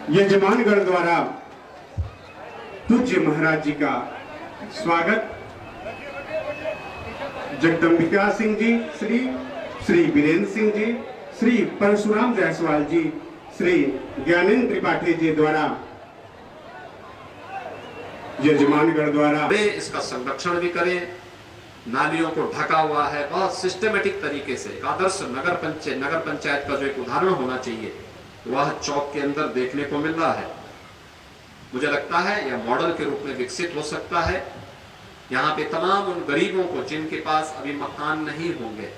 यजमानगढ़ द्वारा पूज्य महाराज जी का स्वागत जगदम्बिका सिंह जी, श्री वीरेंद्र सिंह जी, श्री परशुराम जायसवाल जी, श्री ज्ञानेन्द्र त्रिपाठी जी द्वारा यजमानगढ़ द्वारा वे इसका संरक्षण भी करें। नालियों को ढका हुआ है, बहुत सिस्टमेटिक तरीके से एक आदर्श नगर पंचायत का जो एक उदाहरण होना चाहिए वह चौक के अंदर देखने को मिल रहा है। मुझे लगता है यह मॉडल के रूप में विकसित हो सकता है। यहाँ पे तमाम उन गरीबों को जिनके पास अभी मकान नहीं होंगे,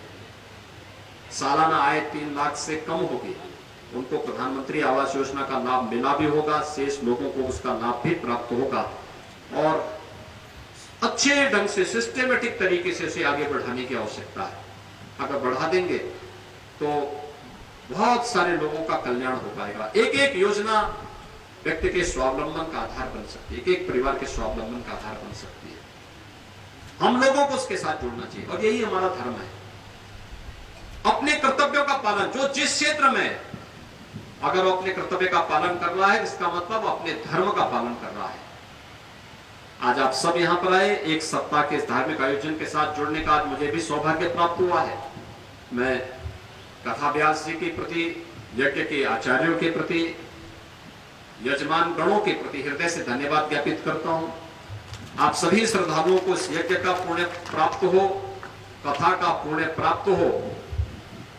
सालाना आय 3 लाख से कम होगी, उनको प्रधानमंत्री आवास योजना का लाभ मिला भी होगा, शेष लोगों को उसका लाभ भी प्राप्त होगा और अच्छे ढंग से सिस्टेमेटिक तरीके से इसे आगे बढ़ाने की आवश्यकता है। अगर बढ़ा देंगे तो बहुत सारे लोगों का कल्याण हो पाएगा। एक एक योजना व्यक्ति के स्वावलंबन का आधार बन सकती है, एक एक परिवार के स्वावलंबन का आधार बन सकती है। हम लोगों को उसके साथ जुड़ना चाहिए और यही हमारा धर्म है। अपने कर्तव्यों का पालन, जो जिस क्षेत्र में अगर वो अपने कर्तव्य का पालन कर रहा है, इसका मतलब अपने धर्म का पालन कर रहा है। आज आप सब यहाँ पर आए, एक सप्ताह के इस धार्मिक आयोजन के साथ जुड़ने का आज मुझे भी सौभाग्य प्राप्त हुआ है। मैं कथा व्यास जी के प्रति, यज्ञ के आचार्यों के प्रति, यजमान गणों के प्रति हृदय से धन्यवाद ज्ञापित करता हूँ। आप सभी श्रद्धालुओं को इस यज्ञ का पुण्य प्राप्त हो, कथा का पुण्य प्राप्त हो,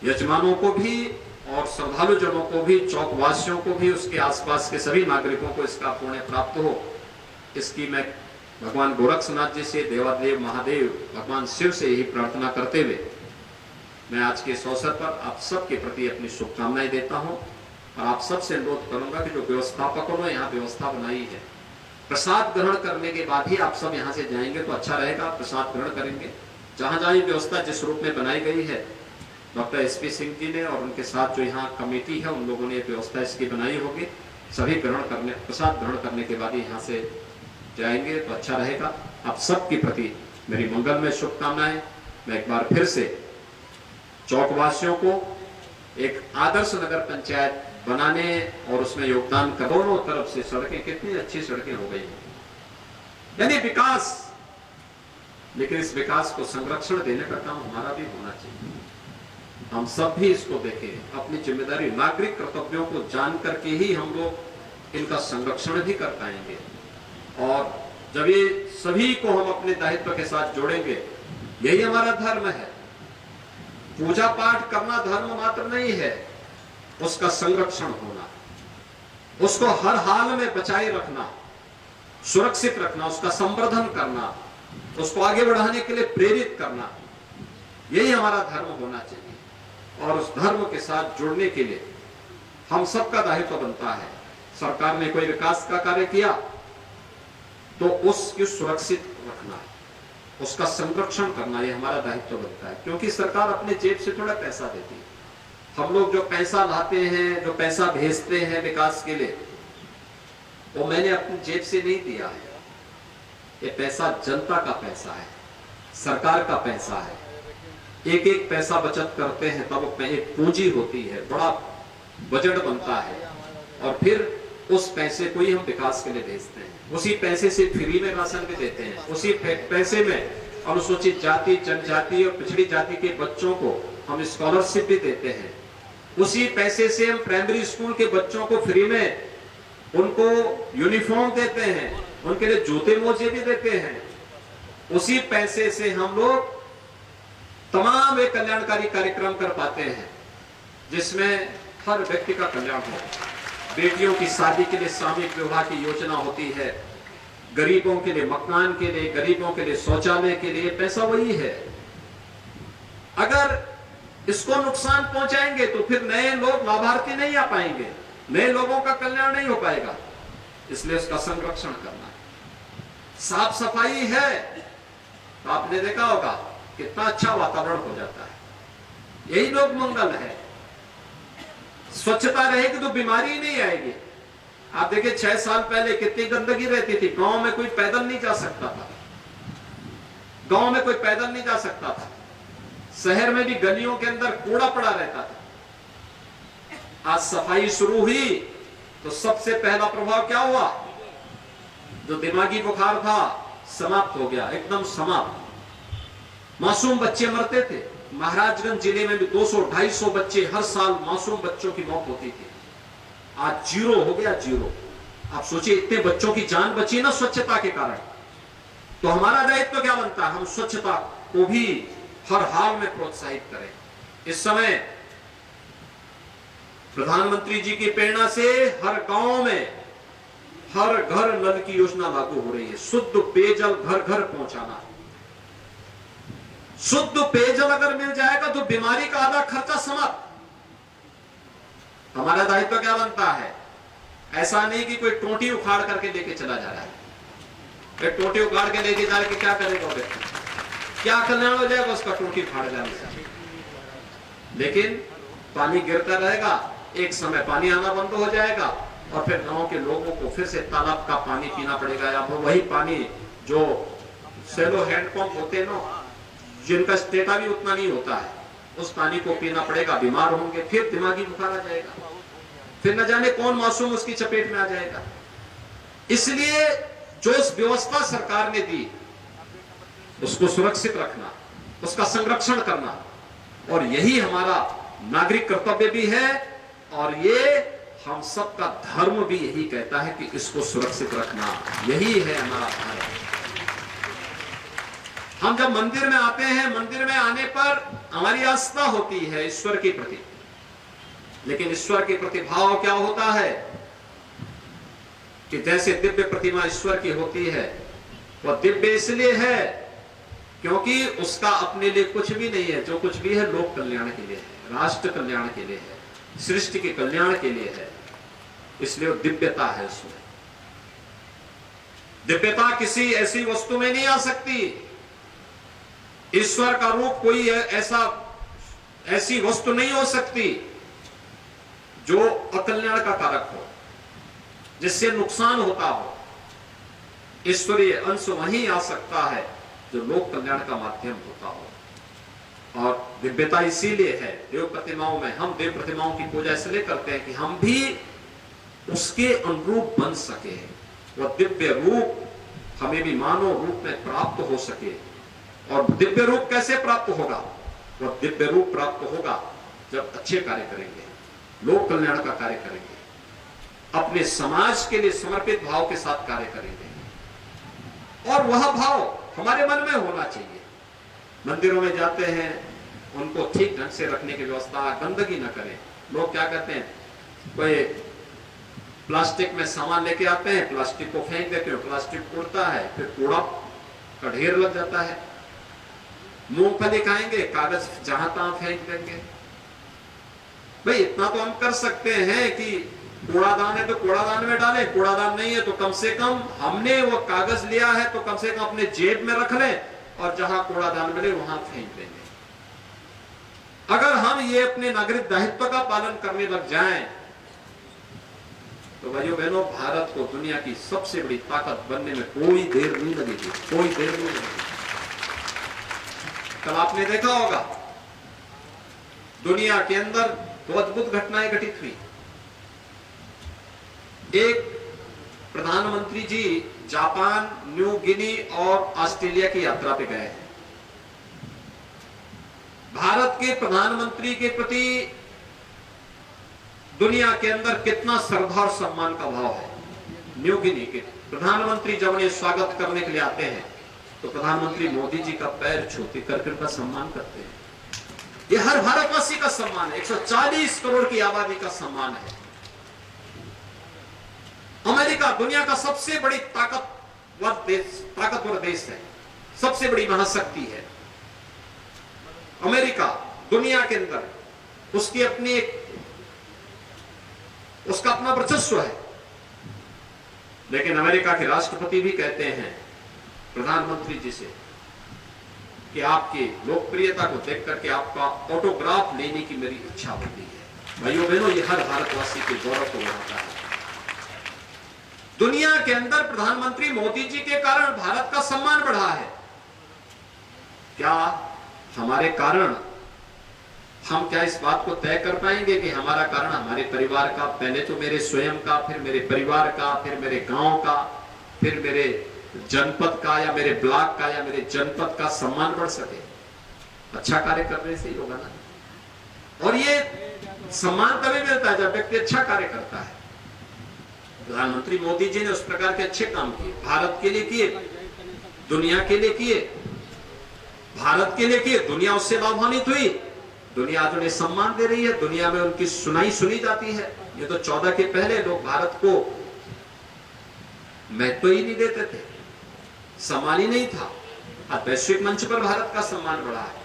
यजमानों को भी और श्रद्धालु जनों को भी, चौकवासियों को भी, उसके आसपास के सभी नागरिकों को इसका पुण्य प्राप्त हो। इसकी मैं भगवान गोरक्षनाथ जी से, देवादेव महादेव भगवान शिव से यही प्रार्थना करते हुए मैं आज के इस अवसर पर आप सबके प्रति अपनी शुभकामनाएं देता हूं और आप सबसे अनुरोध करूंगा कि जो व्यवस्थापकों ने यहाँ व्यवस्था बनाई है, प्रसाद ग्रहण करने के बाद ही आप सब यहाँ से जाएंगे तो अच्छा रहेगा। प्रसाद ग्रहण करेंगे, जहां जहां व्यवस्था जिस रूप में बनाई गई है, डॉक्टर SP सिंह जी ने और उनके साथ जो यहाँ कमेटी है उन लोगों ने व्यवस्था इसकी बनाई होगी। सभी प्रसाद ग्रहण करने के बाद ही यहाँ से जाएंगे तो अच्छा रहेगा। आप सबके प्रति मेरी मंगलमय शुभकामनाएं। मैं एक बार फिर से चौकवासियों को एक आदर्श नगर पंचायत बनाने और उसमें योगदान कर, दोनों तरफ से सड़कें, कितनी अच्छी सड़कें हो गई हैं, यानी विकास। लेकिन इस विकास को संरक्षण देने का काम हमारा भी होना चाहिए। हम सब भी इसको देखें, अपनी जिम्मेदारी, नागरिक कर्तव्यों को जान करके ही हम लोग इनका संरक्षण भी कर पाएंगे। और जब ये सभी को हम अपने दायित्व के साथ जोड़ेंगे, यही हमारा धर्म है। पूजा पाठ करना धर्म मात्र नहीं है, उसका संरक्षण होना, उसको हर हाल में बचाए रखना, सुरक्षित रखना, उसका संवर्धन करना, उसको आगे बढ़ाने के लिए प्रेरित करना, यही हमारा धर्म होना चाहिए। और उस धर्म के साथ जुड़ने के लिए हम सबका दायित्व बनता है। सरकार ने कोई विकास का कार्य किया तो उसकी सुरक्षित रखना, उसका संरक्षण करना, ये हमारा दायित्व बनता है। क्योंकि सरकार अपने जेब से थोड़ा पैसा देती है। हम लोग जो पैसा लाते हैं, जो पैसा भेजते हैं विकास के लिए, वो मैंने अपनी जेब से नहीं दिया है। ये पैसा जनता का पैसा है, सरकार का पैसा है। एक एक पैसा बचत करते हैं तब एक पूंजी होती है, बड़ा बजट बनता है और फिर उस पैसे को ही हम विकास के लिए भेजते हैं। उसी पैसे से फ्री में राशन भी देते हैं, उसी पैसे में अनुसूचित जाति, जनजाति और पिछड़ी जाति के बच्चों को हम स्कॉलरशिप भी देते हैं। उसी पैसे से हम प्राइमरी स्कूल के बच्चों को फ्री में उनको यूनिफॉर्म देते हैं, उनके लिए जूते मोजे भी देते हैं। उसी पैसे से हम लोग तमाम एक कल्याणकारी कार्यक्रम कर पाते हैं जिसमें हर व्यक्ति का कल्याण हो। बेटियों की शादी के लिए सामूहिक विवाह की योजना होती है, गरीबों के लिए मकान के लिए, गरीबों के लिए शौचालय के लिए, पैसा वही है। अगर इसको नुकसान पहुंचाएंगे तो फिर नए लोग लाभार्थी नहीं आ पाएंगे, नए लोगों का कल्याण नहीं हो पाएगा। इसलिए उसका संरक्षण करना है। साफ सफाई है तो आपने देखा होगा कितना अच्छा वातावरण हो जाता है, यही लोक मंगल है। स्वच्छता रहेगी तो बीमारी नहीं आएगी। आप देखिए 6 साल पहले कितनी गंदगी रहती थी, गांव में कोई पैदल नहीं जा सकता था, गांव में कोई पैदल नहीं जा सकता था, शहर में भी गलियों के अंदर कूड़ा पड़ा रहता था। आज सफाई शुरू हुई तो सबसे पहला प्रभाव क्या हुआ? जो दिमागी बुखार था समाप्त हो गया, एकदम समाप्त। मासूम बच्चे मरते थे। महाराजगंज जिले में भी 200-250 बच्चे हर साल, मासूम बच्चों की मौत होती थी। आज जीरो हो गया, जीरो। आप सोचिए, इतने बच्चों की जान बची ना स्वच्छता के कारण। तो हमारा दायित्व क्या बनता है? हम स्वच्छता को भी हर हाल में प्रोत्साहित करें। इस समय प्रधानमंत्री जी की प्रेरणा से हर गांव में हर घर नल की योजना लागू हो रही है। शुद्ध पेयजल घर घर पहुंचाना। शुद्ध पेयजल अगर मिल जाएगा तो बीमारी का आधा खर्चा समाप्त। हमारा दायित्व क्या बनता है? ऐसा नहीं कि कोई टोटी उखाड़ करके लेके चला जा रहा है। टोटी उखाड़ के लेके जा के क्या करेगा व्यक्ति? क्या कल्याण हो जाएगा उसका टोटी उखाड़ जाने से? लेकिन पानी गिरता रहेगा, एक समय पानी आना बंद हो जाएगा और फिर गांव के लोगों को फिर से तालाब का पानी पीना पड़ेगा, या फिर वही पानी जो सेलो हैंडपंप होते हैं ना, जिनका स्टेटा भी उतना नहीं होता है, उस पानी को पीना पड़ेगा। बीमार होंगे, फिर दिमागी बुखार आ जाएगा, फिर न जाने कौन मासूम उसकी चपेट में आ जाएगा। इसलिए जो इस व्यवस्था सरकार ने दी उसको सुरक्षित रखना, उसका संरक्षण करना, और यही हमारा नागरिक कर्तव्य भी है, और ये हम सबका धर्म भी यही कहता है कि इसको सुरक्षित रखना। यही है हमारा भारत। हम जब मंदिर में आते हैं, मंदिर में आने पर हमारी आस्था होती है ईश्वर के प्रति, लेकिन ईश्वर के प्रति भाव क्या होता है कि जैसे दिव्य प्रतिमा ईश्वर की होती है, वह दिव्य इसलिए है क्योंकि उसका अपने लिए कुछ भी नहीं है। जो कुछ भी है लोक कल्याण के लिए है, राष्ट्र कल्याण के लिए है, सृष्टि के कल्याण के लिए है। इसलिए वो दिव्यता है उसमें। दिव्यता किसी ऐसी वस्तु में नहीं आ सकती। ईश्वर का रूप कोई ऐसी वस्तु नहीं हो सकती जो अकल्याण का कारक हो, जिससे नुकसान होता हो। ईश्वरीय अंश वहीं आ सकता है जो लोक कल्याण का माध्यम होता हो। और दिव्यता इसीलिए है देव प्रतिमाओं में। हम देव प्रतिमाओं की पूजा इसलिए करते हैं कि हम भी उसके अनुरूप बन सके, वह दिव्य रूप हमें भी मानव रूप में प्राप्त हो सके। और दिव्य रूप कैसे प्राप्त होगा? वह दिव्य रूप प्राप्त होगा जब अच्छे कार्य करेंगे, लोक कल्याण का कार्य करेंगे, अपने समाज के लिए समर्पित भाव के साथ कार्य करेंगे। और वह भाव हमारे मन में होना चाहिए। मंदिरों में जाते हैं, उनको ठीक ढंग से रखने की व्यवस्था, गंदगी न करें। लोग क्या करते हैं, कोई प्लास्टिक में सामान लेके आते हैं, प्लास्टिक को फेंक देते हैं, प्लास्टिक उड़ता है, फिर कूड़ा का ढेर लग जाता है। मूंगफली खाएंगे, कागज जहां तहां फेंक देंगे। भाई इतना तो हम कर सकते हैं कि कूड़ादान है तो कूड़ादान में डालें, कूड़ादान नहीं है तो कम से कम हमने वो कागज लिया है तो कम से कम अपने जेब में रख लें, और जहां कूड़ादान मिले वहां फेंक देंगे। अगर हम ये अपने नागरिक दायित्व का पालन करने लग जाएं, तो भाइयों बहनों, भारत को दुनिया की सबसे बड़ी ताकत बनने में कोई देर नहीं लगेगी, कोई देर नहीं लगेगी। कल आपने देखा होगा दुनिया के अंदर दो अद्भुत घटनाएं घटित हुई। एक, प्रधानमंत्री जी जापान, न्यू गिनी और ऑस्ट्रेलिया की यात्रा पे गए। भारत के प्रधानमंत्री के प्रति दुनिया के अंदर कितना श्रद्धा और सम्मान का भाव है। न्यू गिनी के प्रधानमंत्री जब उन्हें स्वागत करने के लिए आते हैं तो प्रधानमंत्री मोदी जी का पैर छूते करके उनका सम्मान करते हैं। यह हर भारतवासी का सम्मान है, 140 करोड़ की आबादी का सम्मान है। अमेरिका दुनिया का सबसे बड़ी ताकतवर देश है, सबसे बड़ी महाशक्ति है। अमेरिका दुनिया के अंदर उसका अपना वर्चस्व है। लेकिन अमेरिका के राष्ट्रपति भी कहते हैं प्रधानमंत्री जी से कि आपकी लोकप्रियता को देख करके आपका ऑटोग्राफ लेने की मेरी इच्छा होती है। भाइयों बहनों, ये हर भारतवासी के गौरव को बढ़ाता है। दुनिया के अंदर प्रधानमंत्री मोदी जी के कारण भारत का सम्मान बढ़ा है। क्या हमारे कारण हम क्या इस बात को तय कर पाएंगे कि हमारा कारण हमारे परिवार का, पहले तो मेरे स्वयं का, फिर मेरे परिवार का, फिर मेरे गांव का, फिर मेरे जनपद का या मेरे ब्लॉक का या मेरे जनपद का सम्मान बढ़ सके? अच्छा कार्य करने से ही होगा ना। और ये सम्मान तभी मिलता है जब व्यक्ति अच्छा कार्य करता है। प्रधानमंत्री मोदी जी ने उस प्रकार के अच्छे काम किए, भारत के लिए किए, दुनिया के लिए किए। भारत के लिए किए, दुनिया उससे लाभान्वित हुई, दुनिया आज उन्हें सम्मान दे रही है, दुनिया में उनकी सुनाई सुनी जाती है। ये तो 14 के पहले लोग भारत को महत्व ही नहीं देते थे, सम्मान ही नहीं था। आज वैश्विक मंच पर भारत का सम्मान बढ़ा है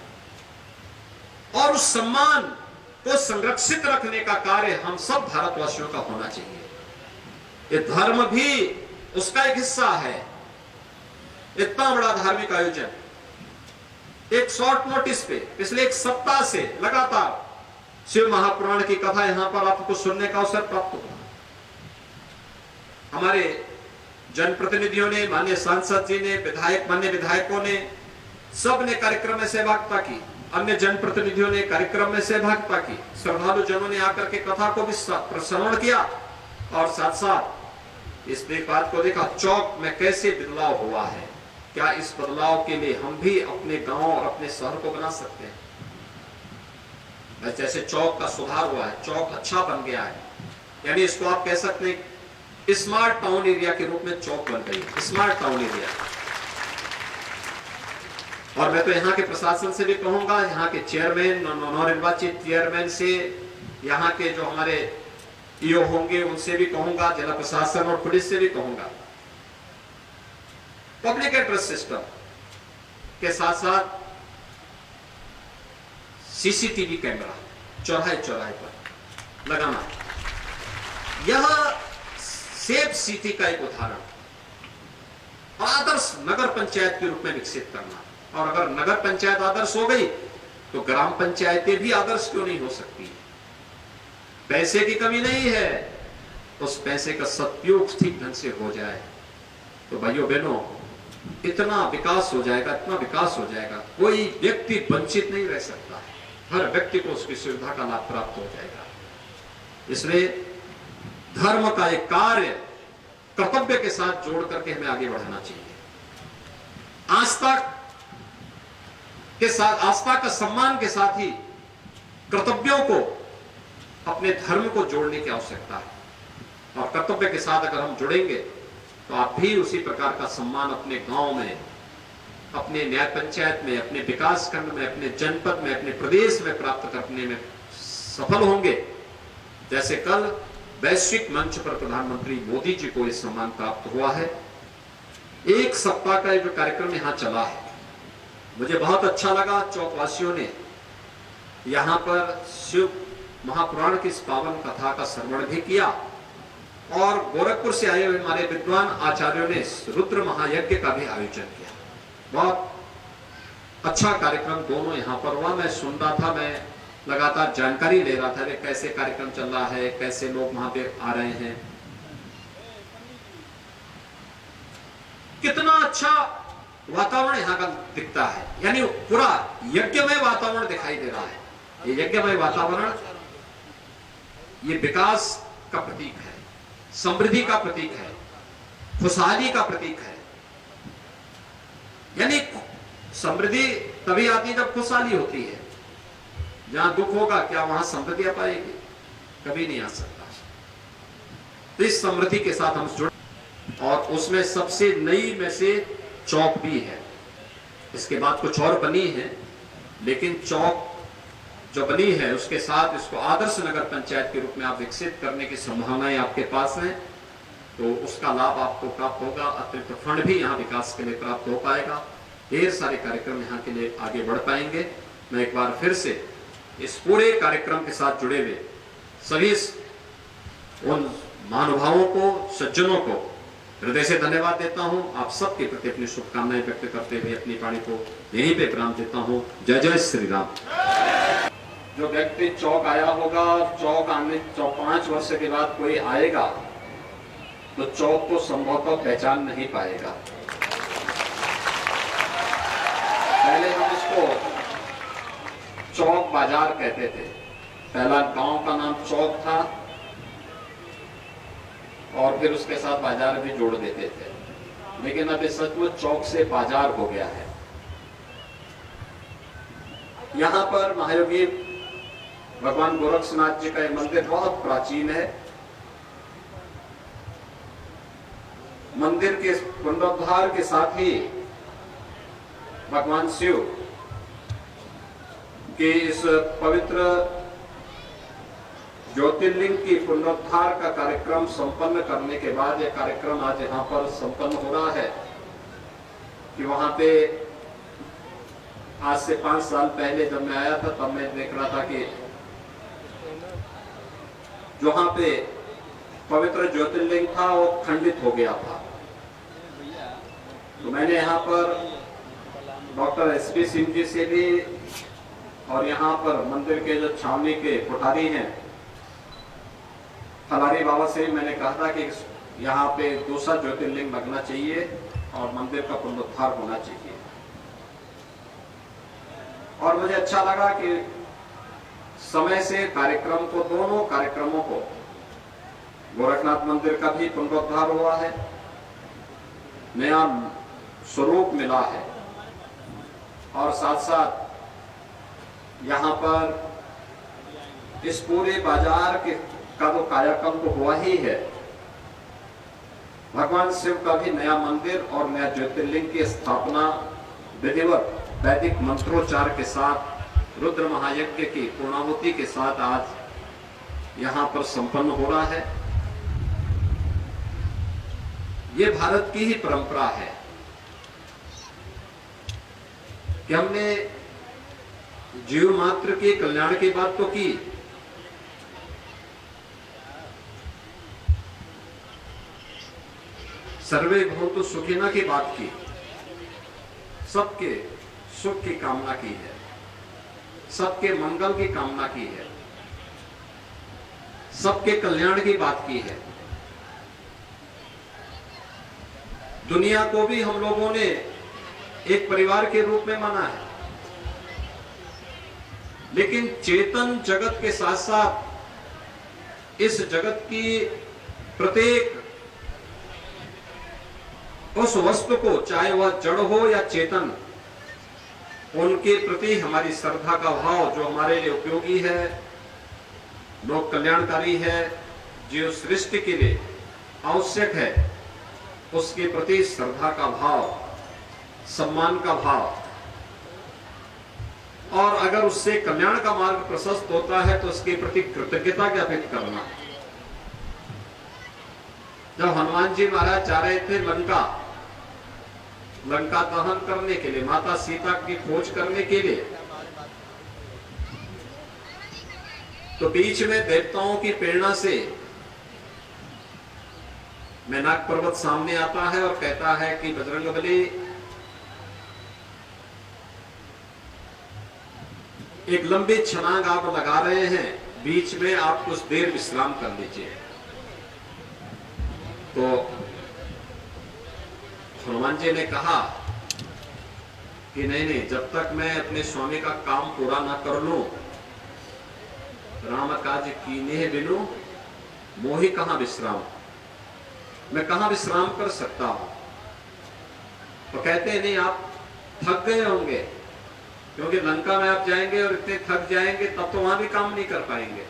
और उस सम्मान को संरक्षित रखने का कार्य हम सब भारतवासियों का होना चाहिए। ये धर्म भी उसका एक हिस्सा है। इतना बड़ा धार्मिक आयोजन एक शॉर्ट नोटिस पे पिछले एक सप्ताह से लगातार शिव महापुराण की कथा यहां पर आपको सुनने का अवसर प्राप्त हुआ। हमारे जनप्रतिनिधियों ने, माननीय सांसद जी ने, माननीय विधायकों ने, सब ने कार्यक्रम में सहभागिता की। अन्य जनप्रतिनिधियों ने कार्यक्रम में सहभागिता की। श्रद्धालु जनों ने आकर के कथा को भी श्रवण किया और साथ साथ इस बात को देखा चौक में कैसे बदलाव हुआ है। क्या इस बदलाव के लिए हम भी अपने गांव और अपने शहर को बना सकते हैं? जैसे चौक का सुधार हुआ है, चौक अच्छा बन गया है, यानी इसको आप कह सकते हैं स्मार्ट टाउन एरिया के रूप में चौक बन गई, स्मार्ट टाउन एरिया। और मैं तो यहाँ के प्रशासन से भी कहूंगा, यहाँ के चेयरमैन, नवनिर्वाचित चेयरमैन से, यहाँ के जो हमारे ईओ होंगे उनसे भी कहूंगा, जिला प्रशासन और पुलिस से भी कहूंगा, पब्लिक एड्रेस सिस्टम के साथ साथ सीसीटीवी कैमरा चौराहे चौराहे पर लगाना, यह सेफ सिटी का एक उदाहरण और आदर्श नगर पंचायत के रूप में विकसित करना। और अगर नगर पंचायत आदर्श हो गई तो ग्राम पंचायतें भी आदर्श क्यों नहीं हो सकती? पैसे की कमी नहीं है, उस पैसे का सदुपयोग ठीक ढंग से हो जाए तो भाइयों बहनों इतना विकास हो जाएगा, इतना विकास हो जाएगा, कोई व्यक्ति वंचित नहीं रह सकता है। हर व्यक्ति को उसकी सुविधा का लाभ प्राप्त हो जाएगा। इसलिए धर्म का एक कार्य कर्तव्य के साथ जोड़ करके हमें आगे बढ़ाना चाहिए। आस्था के साथ, आस्था का सम्मान के साथ ही कर्तव्यों को, अपने धर्म को जोड़ने की आवश्यकता है। और कर्तव्य के साथ अगर हम जुड़ेंगे तो आप भी उसी प्रकार का सम्मान अपने गांव में, अपने न्याय पंचायत में, अपने विकास खंड में, अपने जनपद में, अपने प्रदेश में प्राप्त करने में सफल होंगे। जैसे कल वैश्विक मंच पर प्रधानमंत्री मोदी जी को यह सम्मान प्राप्त हुआ है। एक सप्ताह का जो कार्यक्रम यहाँ चला है, मुझे बहुत अच्छा लगा। चौकवासियों ने यहाँ पर शिव महापुराण की इस पावन कथा का श्रवण भी किया और गोरखपुर से आए हुए हमारे विद्वान आचार्यों ने रुद्र महायज्ञ का भी आयोजन किया। बहुत अच्छा कार्यक्रम दोनों यहाँ पर हुआ। मैं सुन रहा था, मैं लगातार जानकारी ले रहा था कि कैसे कार्यक्रम चल रहा है, कैसे लोग वहां पे आ रहे हैं, कितना अच्छा वातावरण यहाँ का दिखता है। यानी पूरा यज्ञमय वातावरण दिखाई दे रहा है। ये यज्ञमय वातावरण ये विकास का प्रतीक है, समृद्धि का प्रतीक है, खुशहाली का प्रतीक है। यानी समृद्धि तभी आती है जब खुशहाली होती है। जहां दुख होगा क्या वहां समृद्धि आ पाएगी? कभी नहीं आ सकता। तो इस समृद्धि के साथ हम जुड़, और उसमें सबसे नई में से चौक भी है। इसके बाद कुछ और बनी है, लेकिन चौक जो बनी है उसके साथ इसको आदर्श नगर पंचायत के रूप में आप विकसित करने की संभावनाएं आपके पास हैं, तो उसका लाभ आपको प्राप्त होगा। अतिरिक्त फंड भी यहाँ विकास के लिए प्राप्त हो पाएगा। ढेर सारे कार्यक्रम यहाँ के लिए आगे बढ़ पाएंगे। मैं एक बार फिर से इस पूरे कार्यक्रम के साथ जुड़े हुए सभी उन महानुभावों को, सज्जनों को हृदय से धन्यवाद देता हूं। आप सबके प्रति अपनी शुभकामनाएं व्यक्त करते हुए अपनी वाणी को यहीं पे विराम देता हूं। जय जय श्री राम। जो व्यक्ति चौक आया होगा, चौक आने 5 वर्ष के बाद कोई आएगा तो चौक को संभवतः पहचान नहीं पाएगा। पहले हम इसको चौक बाजार कहते थे। पहला गांव का नाम चौक था और फिर उसके साथ बाजार भी जोड़ देते थे, लेकिन अब सचमुच चौक से बाजार हो गया है। यहाँ पर महायोगी भगवान गोरक्षनाथ जी का यह मंदिर बहुत प्राचीन है। मंदिर के पुनरुद्धार के साथ ही भगवान शिव के इस पवित्र ज्योतिर्लिंग की पुनरुद्धार का कार्यक्रम संपन्न करने के बाद यह कार्यक्रम आज यहाँ पर संपन्न हो रहा है कि वहां पे आज से 5 साल पहले जब मैं आया था तब मैं देख रहा था कि जहां पे पवित्र ज्योतिर्लिंग था वो खंडित हो गया था। तो मैंने यहाँ पर डॉक्टर एसपी सिंह जी से भी और यहाँ पर मंदिर के जो छावनी के कोठारी हैं फलारी बाबा से मैंने कहा था कि यहाँ पे दूसरा ज्योतिर्लिंग लगना चाहिए और मंदिर का पुनरुद्धार होना चाहिए। और मुझे अच्छा लगा कि समय से कार्यक्रम को, दोनों कार्यक्रमों को, गोरखनाथ मंदिर का भी पुनरुद्धार हुआ है, नया स्वरूप मिला है और साथ साथ यहाँ पर इस पूरे बाजार के का तो कायाकल्प हुआ ही है, भगवान शिव का भी नया मंदिर और नया ज्योतिर्लिंग की स्थापना विधिवत वैदिक मंत्रोच्चार के साथ रुद्र महायज्ञ की पूर्णाहुति के साथ आज यहाँ पर संपन्न हो रहा है। ये भारत की ही परंपरा है कि हमने जीव मात्र के कल्याण की बात तो की, सर्वे भवन्तु सुखिनः की बात की, सबके सुख की कामना की है, सबके मंगल की कामना की है, सबके कल्याण की बात की है। दुनिया को भी हम लोगों ने एक परिवार के रूप में माना है, लेकिन चेतन जगत के साथ साथ इस जगत की प्रत्येक उस वस्तु को, चाहे वह जड़ हो या चेतन, उनके प्रति हमारी श्रद्धा का भाव जो हमारे लिए उपयोगी है, लोक कल्याणकारी है, जो सृष्टि के लिए आवश्यक है, उसके प्रति श्रद्धा का भाव, सम्मान का भाव, और अगर उससे कल्याण का मार्ग प्रशस्त होता है तो उसके प्रति कृतज्ञता ज्ञापित करना। जब हनुमान जी महाराज जा रहे थे लंका दहन करने के लिए, माता सीता की खोज करने के लिए, तो बीच में देवताओं की प्रेरणा से मैनाक पर्वत सामने आता है और कहता है कि बजरंगबली, एक लंबी छलांग आप लगा रहे हैं, बीच में आप कुछ देर विश्राम कर लीजिए। तो हनुमान जी ने कहा कि नहीं, जब तक मैं अपने स्वामी का काम पूरा ना कर लूं, राम काज कीन्हे बिनु मोहि कहां विश्राम, मैं कहां विश्राम कर सकता हूं। तो कहते हैं नहीं, आप थक गए होंगे, क्योंकि लंका में आप जाएंगे और इतने थक जाएंगे तब तो वहां भी काम नहीं कर पाएंगे,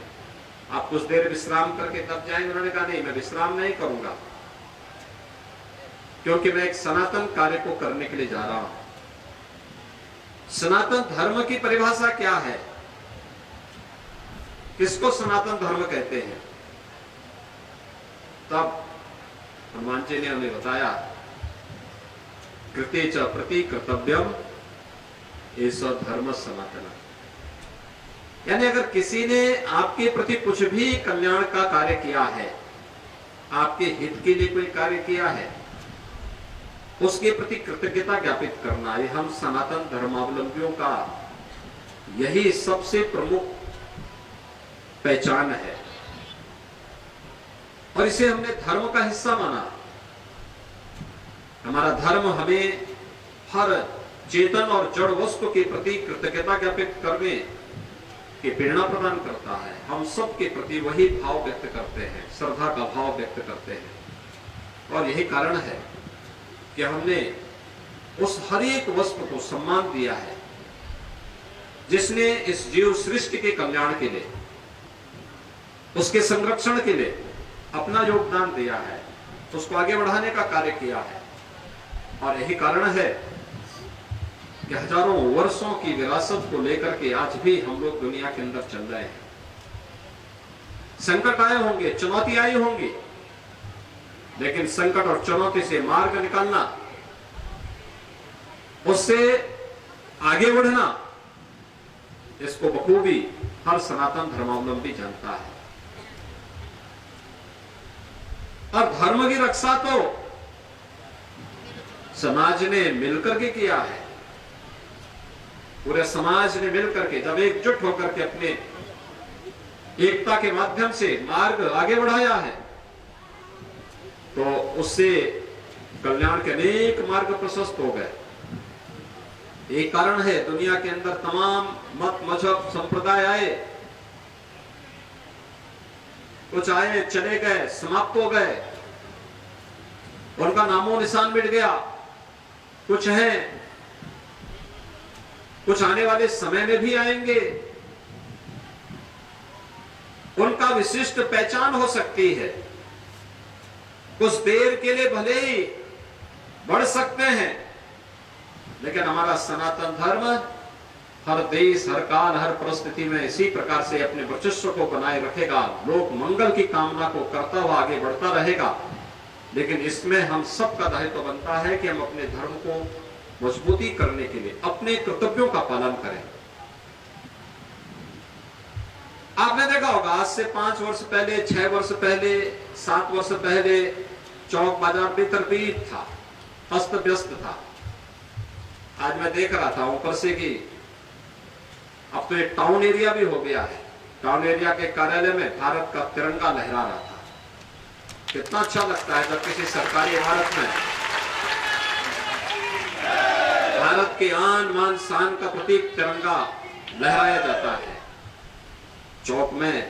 आप कुछ देर विश्राम करके तब जाएंगे। उन्होंने कहा नहीं, मैं विश्राम नहीं करूंगा, क्योंकि मैं एक सनातन कार्य को करने के लिए जा रहा हूं। सनातन धर्म की परिभाषा क्या है, किसको सनातन धर्म कहते हैं? तब हनुमान जी ने उन्हें बताया, कृते च प्रति कर्तव्यम एष धर्म सनातन। यानी अगर किसी ने आपके प्रति कुछ भी कल्याण का कार्य किया है, आपके हित के लिए कोई कार्य किया है, उसके प्रति कृतज्ञता ज्ञापित करना, ये हम सनातन धर्मावलंबियों का यही सबसे प्रमुख पहचान है और इसे हमने धर्म का हिस्सा माना। हमारा धर्म हमें हर चेतन और जड़ वस्तु के प्रति कृतज्ञता ज्ञापित करने की प्रेरणा प्रदान करता है। हम सबके प्रति वही भाव व्यक्त करते हैं, श्रद्धा का भाव व्यक्त करते हैं। और यही कारण है कि हमने उस हर एक वस्तु को सम्मान दिया है जिसने इस जीव सृष्टि के कल्याण के लिए, उसके संरक्षण के लिए अपना योगदान दिया है, उसको आगे बढ़ाने का कार्य किया है। और यही कारण है कि हजारों वर्षों की विरासत को लेकर के आज भी हम लोग दुनिया के अंदर चल रहे हैं। संकट आए होंगे, चुनौती आई होंगी, लेकिन संकट और चुनौती से मार्ग निकालना, उससे आगे बढ़ना, इसको बखूबी हर सनातन धर्मावलंबी जानता है। और धर्म की रक्षा तो समाज ने मिलकर के किया है। पूरे समाज ने मिलकर के जब एकजुट होकर के अपने एकता के माध्यम से मार्ग आगे बढ़ाया है, तो उससे कल्याण के अनेक मार्ग प्रशस्त हो गए। एक कारण है दुनिया के अंदर तमाम मत मजहब संप्रदाय आए, कुछ आए चले गए, समाप्त हो गए, उनका नामो निशान मिट गया। कुछ हैं, कुछ आने वाले समय में भी आएंगे, उनका विशिष्ट पहचान हो सकती है। कुछ देर के लिए भले ही बढ़ सकते हैं, लेकिन हमारा सनातन धर्म हर देश, हर काल, हर परिस्थिति में इसी प्रकार से अपने वर्चस्व को बनाए रखेगा। लोक मंगल की कामना को करता हुआ आगे बढ़ता रहेगा। लेकिन इसमें हम सबका दायित्व बनता है कि हम अपने धर्म को मजबूती करने के लिए अपने कर्तव्यों का पालन करें। आपने देखा होगा आज से 5 वर्ष पहले, 6 वर्ष पहले, 7 वर्ष पहले चौक बाजार बेतरतीब था, अस्त व्यस्त था। आज मैं देख रहा था ऊपर से कि अब तो एक टाउन एरिया भी हो गया है। टाउन एरिया के कार्यालय में भारत का तिरंगा लहरा रहा था। कितना अच्छा लगता है जब किसी सरकारी इमारत में भारत के आन मान शान का प्रतीक तिरंगा लहराया जाता है। चौक में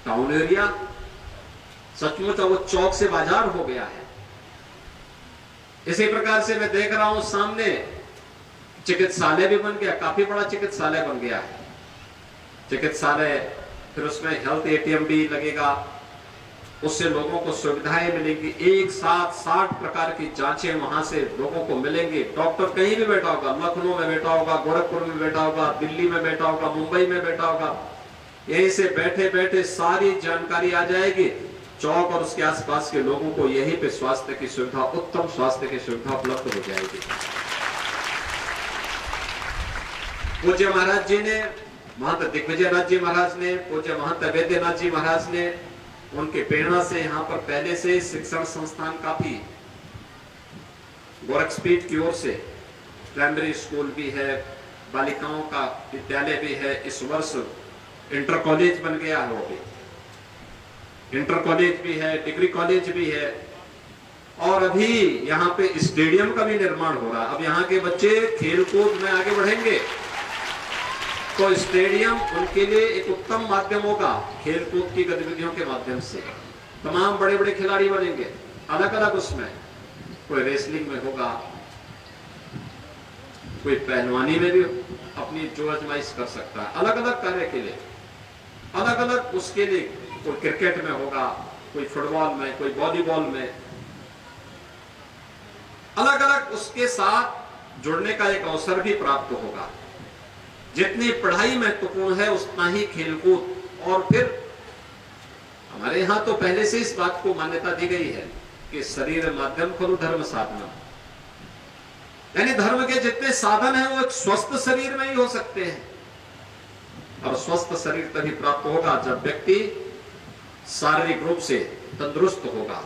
टाउन एरिया सचमुच वो चौक से बाजार हो गया है। इसी प्रकार से मैं देख रहा हूं सामने चिकित्सालय भी बन गया, काफी बड़ा चिकित्सालय बन गया है। चिकित्सालय, फिर उसमें हेल्थ एटीएम भी लगेगा, उससे लोगों को सुविधाएं मिलेंगी। एक साथ 60 प्रकार की जांचें वहां से लोगों को मिलेंगी। डॉक्टर कहीं भी बैठा होगा, लखनऊ में बैठा होगा, गोरखपुर में बैठा होगा, दिल्ली में बैठा होगा, मुंबई में बैठा होगा, यहीं से बैठे बैठे सारी जानकारी आ जाएगी। चौक और उसके आसपास के लोगों को यहीं पे स्वास्थ्य की सुविधा, उत्तम स्वास्थ्य की सुविधा उपलब्ध हो जाएगी। पूज्य महाराज जी ने, महंत दिग्विजय नाथ जी महाराज ने, पूज्य महंत वैद्यनाथ जी महाराज ने, उनके प्रेरणा से यहाँ पर पहले से शिक्षण संस्थान काफी, गोरखपीठ की ओर से प्राइमरी स्कूल भी है, बालिकाओं का विद्यालय भी है। इस वर्ष इंटर कॉलेज बन गया है, वो भी इंटर कॉलेज भी है, डिग्री कॉलेज भी है। और अभी यहाँ पे स्टेडियम का भी निर्माण हो रहा है। अब यहाँ के बच्चे खेलकूद में आगे बढ़ेंगे तो स्टेडियम उनके लिए एक उत्तम माध्यम होगा। खेलकूद की गतिविधियों के माध्यम से तमाम बड़े बड़े खिलाड़ी बनेंगे, अलग अलग उसमें, कोई रेसलिंग में होगा, कोई पहलवानी में भी अपनी जो आजमाइश कर सकता है। अलग अलग कार्य के लिए, अलग अलग उसके लिए, कोई क्रिकेट में होगा, कोई फुटबॉल में, कोई वॉलीबॉल में, अलग अलग उसके साथ जुड़ने का एक अवसर भी प्राप्त होगा। जितनी पढ़ाई महत्वपूर्ण है उतना ही खेलकूद। और फिर हमारे यहाँ तो पहले से इस बात को मान्यता दी गई है कि शरीर माध्यम खलु धर्म साधना, यानी धर्म के जितने साधन हैं वो एक स्वस्थ शरीर में ही हो सकते हैं। और स्वस्थ शरीर तभी प्राप्त होगा जब व्यक्ति शारीरिक रूप से तंदुरुस्त होगा।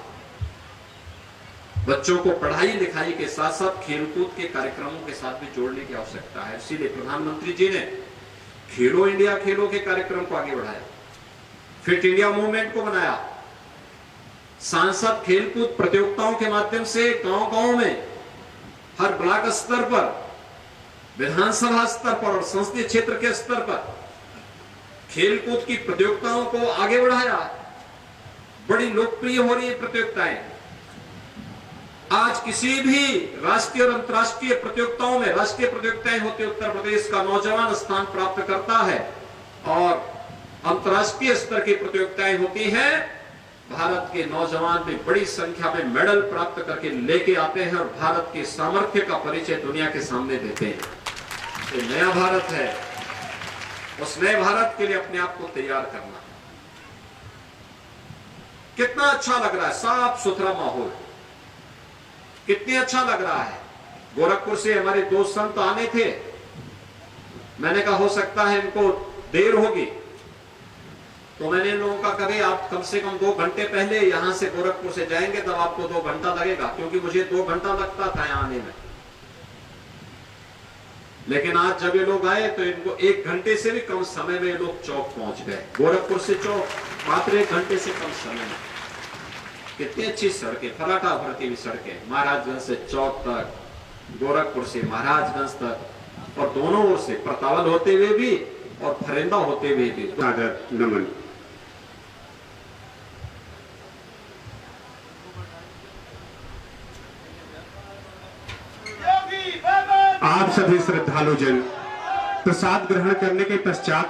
बच्चों को पढ़ाई लिखाई के साथ साथ खेलकूद के कार्यक्रमों के साथ भी जोड़ने की आवश्यकता है। इसीलिए प्रधानमंत्री जी ने खेलो इंडिया, खेलों के कार्यक्रम को आगे बढ़ाया, फिट इंडिया मूवमेंट को बनाया। सांसद खेलकूद प्रतियोगिताओं के माध्यम से गांव-गांव में, हर ब्लॉक स्तर पर, विधानसभा स्तर पर और संसदीय क्षेत्र के स्तर पर खेलकूद की प्रतियोगिताओं को आगे बढ़ाया। बड़ी लोकप्रिय हो रही है प्रतियोगिताएं। आज किसी भी राष्ट्रीय और अंतर्राष्ट्रीय प्रतियोगिताओं में, राष्ट्रीय प्रतियोगिताएं होती उत्तर प्रदेश का नौजवान स्थान प्राप्त करता है और अंतर्राष्ट्रीय स्तर की प्रतियोगिताएं होती हैं, भारत के नौजवान भी बड़ी संख्या में मेडल प्राप्त करके लेके आते हैं और भारत के सामर्थ्य का परिचय दुनिया के सामने देते हैं। ये नया भारत है, उस नए भारत के लिए अपने आप को तैयार करना। कितना अच्छा लग रहा है, साफ सुथरा माहौल, कितनी अच्छा लग रहा है। गोरखपुर से हमारे दोस्त संत आने थे, मैंने कहा हो सकता है इनको देर होगी, तो मैंने इन लोगों का कहे आप कम से कम 2 घंटे पहले यहां से गोरखपुर से जाएंगे तब आपको 2 घंटा लगेगा, क्योंकि मुझे 2 घंटा लगता था यहां आने में। लेकिन आज जब ये लोग आए तो इनको 1 घंटे से भी कम समय में ये लोग चौक पहुंच गए। गोरखपुर से चौक मात्र 1 घंटे से कम समय में। कितनी अच्छी सड़कें, फराटा भरती हुई सड़कें, महाराजगंज से चौक तक, गोरखपुर से महाराजगंज तक, और दोनों ओर से प्रतावल होते हुए भी और फरेंदा होते हुए भी। आदर नमन। आप सभी श्रद्धालुजन प्रसाद ग्रहण करने के पश्चात